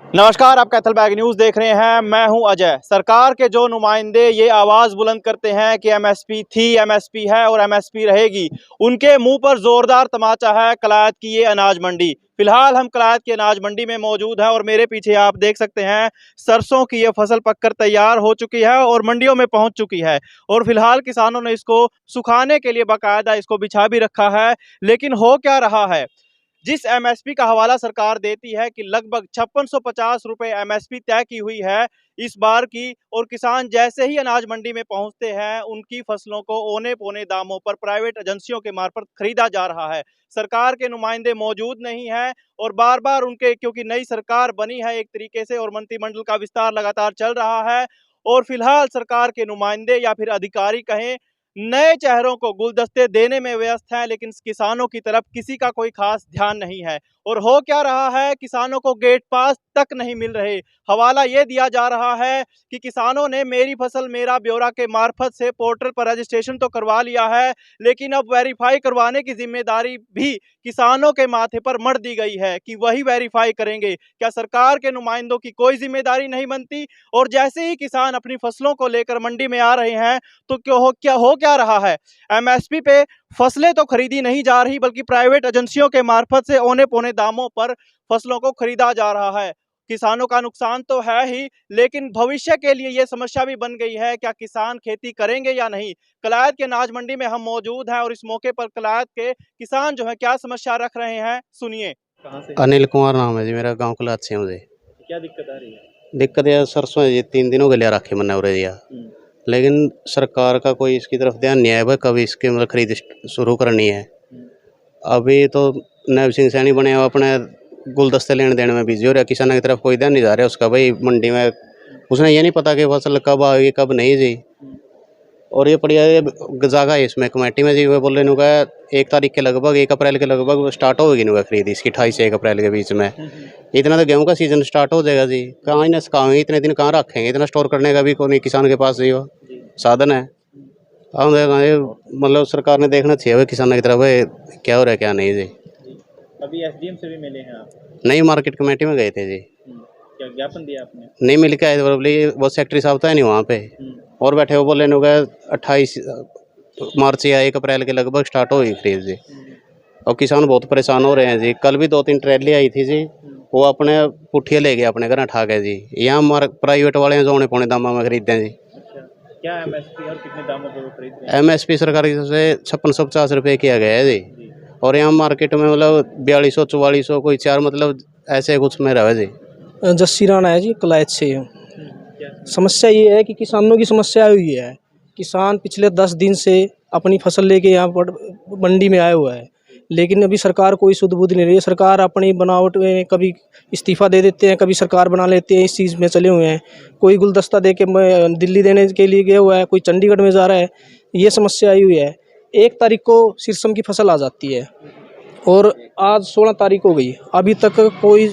नमस्कार, आप Kaithal bag news देख रहे हैं। मैं हूं अजय। सरकार के जो नुमाइंदे ये आवाज़ बुलंद करते हैं कि एमएसपी थी, एमएसपी है और एमएसपी रहेगी, उनके मुंह पर जोरदार तमाचा है कलायत की ये अनाज मंडी। फिलहाल हम कलायत की अनाज मंडी में मौजूद हैं और मेरे पीछे आप देख सकते हैं सरसों की ये फसल पककर तैयार हो चुकी है और मंडियों में पहुंच चुकी है। और फिलहाल किसानों ने इसको सुखाने के लिए बाकायदा इसको बिछा भी रखा है। लेकिन हो क्या रहा है, जिस एमएसपी का हवाला सरकार देती है कि लगभग 5650 रुपए एमएसपी तय की हुई है इस बार की, और किसान जैसे ही अनाज मंडी में पहुंचते हैं उनकी फसलों को औने पौने दामों पर प्राइवेट एजेंसियों के मार्फत खरीदा जा रहा है। सरकार के नुमाइंदे मौजूद नहीं हैं और बार बार उनके, क्योंकि नई सरकार बनी है एक तरीके से और मंत्रिमंडल का विस्तार लगातार चल रहा है, और फिलहाल सरकार के नुमाइंदे या फिर अधिकारी कहें नए चेहरों को गुलदस्ते देने में व्यस्त हैं, लेकिन किसानों की तरफ किसी का कोई खास ध्यान नहीं है। और हो क्या रहा है, किसानों को गेट पास तक नहीं मिल रहे। हवाला ये दिया जा रहा है कि किसानों ने मेरी फसल मेरा ब्यौरा के मार्फत से पोर्टल पर रजिस्ट्रेशन तो करवा लिया है, लेकिन अब वेरीफाई करवाने की जिम्मेदारी भी किसानों के माथे पर मढ़ दी गई है कि वही वेरीफाई करेंगे। क्या सरकार के नुमाइंदों की कोई जिम्मेदारी नहीं बनती? और जैसे ही किसान अपनी फसलों को लेकर मंडी में आ रहे हैं तो क्या रहा है, एमएसपी पे फसलें तो खरीदी नहीं जा रही बल्कि प्राइवेट एजेंसियों के मार्फत से औने पौने दामों पर फसलों को खरीदा जा रहा है। किसानों का नुकसान तो है ही, लेकिन भविष्य के लिए यह समस्या भी बन गई है, क्या किसान खेती करेंगे या नहीं। कलायत के अनाज मंडी में हम मौजूद हैं और इस मौके पर कलायत के किसान जो है क्या समस्या रख रहे हैं, सुनिए। कहां से? अनिल कुमार नाम है जी मेरा, गांव कलायत से। मुझे क्या दिक्कत आ रही है? दिक्कत है सरसों है जी, 3 दिनों के लिए रखे मैंने उरे दिया, लेकिन सरकार का कोई इसकी तरफ ध्यान नहीं है। भाई कभी इसकी मतलब खरीद शुरू करनी है। अभी तो नैब सिंह सैनी बने हो, अपने गुलदस्ते लेने देने में बिजी हो रहा है। किसानों की तरफ कोई ध्यान नहीं जा रहा है उसका। भाई मंडी में उसने ये नहीं पता कि फसल कब आएगी कब नहीं जी। और ये बढ़िया जगह है इसमें कमेटी में जी। वो बोल रहे हैं 1 तारीख के लगभग 1 अप्रैल के लगभग स्टार्ट होगी नुका खरीद इसकी, 28 से 1 अप्रैल के बीच में। इतना तो गेहूं का सीजन स्टार्ट हो जाएगा जी। कहाँ इन्हें सुखाएंगे, इतने दिन कहाँ रखेंगे? इतना स्टोर करने का भी कोई किसान के पास जी वो साधन है। अब मतलब सरकार ने देखना चाहिए किसानों की तरफ क्या हो रहा है क्या नहीं जी। अभी एसडीएम से भी मिले हैं आप? नहीं, मार्केट कमेटी में गए थे जी। क्या ज्ञापन दिया आपने? नहीं मिल के आए, वो सेक्रेटरी साहब था नहीं वहाँ पे और बैठे। वो बोले 28 मार्च या 1 अप्रैल के लगभग स्टार्ट होगी खरीद जी। और किसान बहुत परेशान हो रहे हैं जी। कल भी 2-3 ट्रैली आई थी जी, वो अपने पुठिया ले गए अपने घर उठा के जी। यहाँ प्राइवेट वाले जो पौने दामों में खरीदते हैं जी। क्या एमएसपी और कितने दामों पर वो खरीद रहे हैं? एमएसपी सरकार की तरफ से 5650 रुपये किया गया है जी। और यहाँ मार्केट में मतलब 4200-4400 कोई 4 मतलब ऐसे कुछ में रहे जी। जस्सी राणा है जी, कलायत से। समस्या ये है कि किसानों की समस्या हुई है। किसान पिछले 10 दिन से अपनी फसल लेके यहाँ पर मंडी में आया हुआ है, लेकिन अभी सरकार कोई सुध बुध नहीं रही है। सरकार अपनी बनावट में कभी इस्तीफ़ा दे देते हैं, कभी सरकार बना लेते हैं, इस चीज़ में चले हुए हैं। कोई गुलदस्ता दे के दिल्ली देने के लिए गया हुआ है, कोई चंडीगढ़ में जा रहा है। ये समस्या आई हुई है। 1 तारीख को सिरसम की फसल आ जाती है और आज 16 तारीख हो गई, अभी तक कोई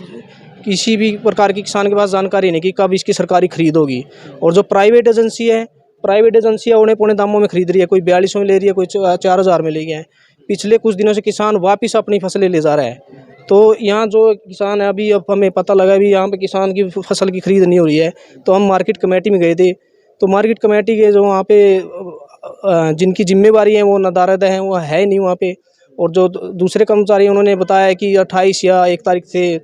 किसी भी प्रकार की किसान के पास जानकारी नहीं कि कब इसकी सरकारी खरीद होगी। और जो प्राइवेट एजेंसी है, प्राइवेट एजेंसियाँ औने पौने दामों में खरीद रही है। कोई 4200 में ले रही है, कोई 4000 में ले गया है। पिछले कुछ दिनों से किसान वापस अपनी फसलें ले जा रहा है। तो यहाँ जो किसान है, अभी अब हमें पता लगा भी यहाँ पे किसान की फसल की खरीद नहीं हो रही है। तो हम मार्केट कमेटी में गए थे, तो मार्केट कमेटी के जो वहाँ पे जिनकी जिम्मेवारी है वो नदारद हैं, वो है नहीं वहाँ पे। और जो दूसरे कर्मचारी उन्होंने बताया कि 28 या 1 तारीख से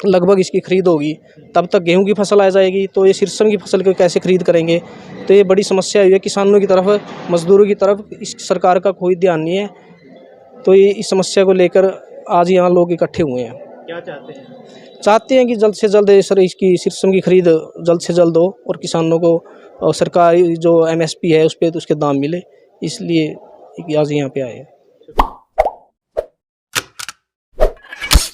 लगभग इसकी खरीद होगी, तब तक गेहूं की फसल आ जाएगी। तो ये सिरसम की फसल को कैसे खरीद करेंगे? तो ये बड़ी समस्या हुई है किसानों की तरफ, मजदूरों की तरफ इस सरकार का कोई ध्यान नहीं है। तो ये इस समस्या को लेकर आज यहाँ लोग इकट्ठे हुए हैं। क्या चाहते हैं? चाहते हैं कि जल्द से जल्द सर इसकी सिरसम की खरीद जल्द से जल्द हो और किसानों को सरकारी जो एमएसपी है उस पर तो उसके दाम मिले, इसलिए आज यहाँ पे आए हैं।